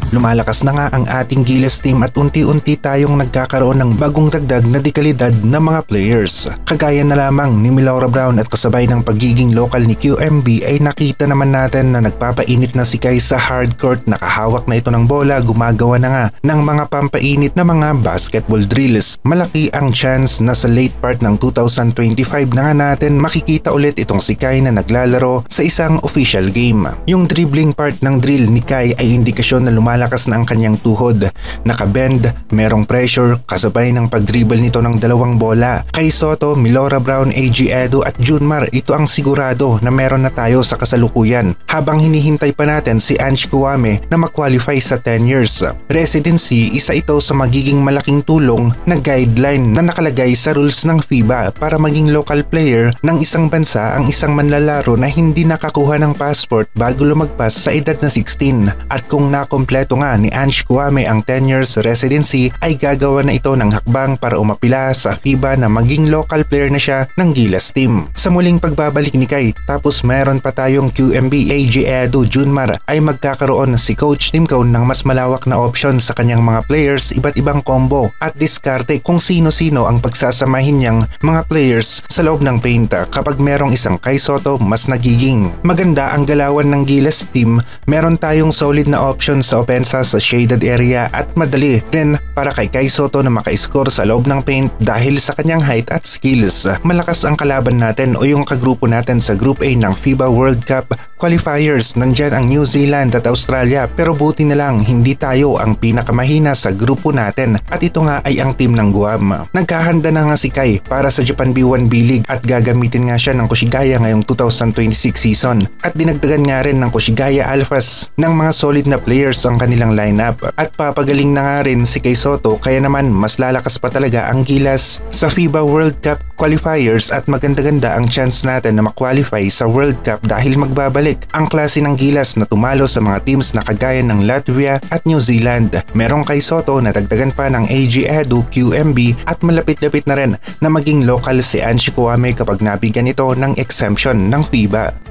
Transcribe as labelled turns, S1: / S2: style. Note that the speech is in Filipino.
S1: Lumalakas na nga ang ating Gilas team at unti-unti tayong nagkakaroon ng bagong dagdag na dekalidad na mga players. Kagaya na lamang ni Milora Brown at kasabay ng pagiging local ni QMB ay nakita naman natin na nagpapainit na si Kai sa hardcourt, nakahawak na ito ng bola, gumagawa na nga ng mga pampainit na mga basketball drills. Malaki ang chance na sa late part ng 2025 na nga natin makikita ulit itong si Kai na naglalaro sa isang official game. Yung dribbling part ng drill ni Kai ay indikasyon na lumalakas na ang kanyang tuhod. Nakabend, merong pressure kasabay ng pagdribble nito ng dalawang bola. Kai Sotto, Milora Brown, AG Edu at Junmar, ito ang sigurado na meron na tayo sa kasalukuyan. Habang hinihintay pa natin si Ange Kouame na mag-qualify sa 10 years. Residency, isa ito sa magiging malaking tulong na guideline na nakalagay sa rules ng FIBA para maging local player ng isang bansa ang isang manlalaro na hindi nakakuha ng passport bago lumagpas sa edad na 16. At kung nakompleto nga ni Ange Kouame ang 10 years residency ay gagawa na ito ng hakbang para umapila sa FIBA na maging local player na siya ng Gilas team. Sa muling pagbabalik ni Kai, tapos meron pa tayong QMB, AG Edu, Junmar, ay magkakaroon si Coach Tim Cone ng mas malawak na option sa kanyang mga players, iba't ibang combo at diskarte kung sino-sino ang pagsasamahin niyang mga players sa loob ng paint. Kapag merong isang Kai Sotto, mas nagiging maganda ang galawan ng Gilas team. Meron tayong solid na option sa opensa sa shaded area at madali rin para kay Kai Sotto na maka-score sa loob ng paint dahil sa kanyang height at skills. Malakas ang kalaban natin o yung kagrupo natin sa Group A ng FIBA World Cup qualifiers. Nandyan ang New Zealand at Australia, pero buti na lang hindi tayo ang pinakamahina sa grupo natin at ito nga ay ang team ng Guam. Nagkahanda na nga si Kai para sa Japan B1 B-League at gagamitin nga siya ng Koshigaya ngayong 2026 season at dinagdagan nga rin ng Koshigaya Alphas ng mga solid na players ang kanilang lineup at papagaling na nga rin si Kai Sotto, kaya naman mas lalakas pa talaga ang Gilas sa FIBA World Cup qualifiers at maganda-ganda ang chance natin na ma-qualify sa World Cup dahil magbabalik ang klase ng Gilas na tumalo sa mga teams na kagaya ng Latvia at New Zealand. Merong Kai Sotto na dagdagan pa ng AG Edu, QMB at malapit-lapit na rin na maging local si Ange Kouame kapag nabigyan ito ng exemption ng FIBA.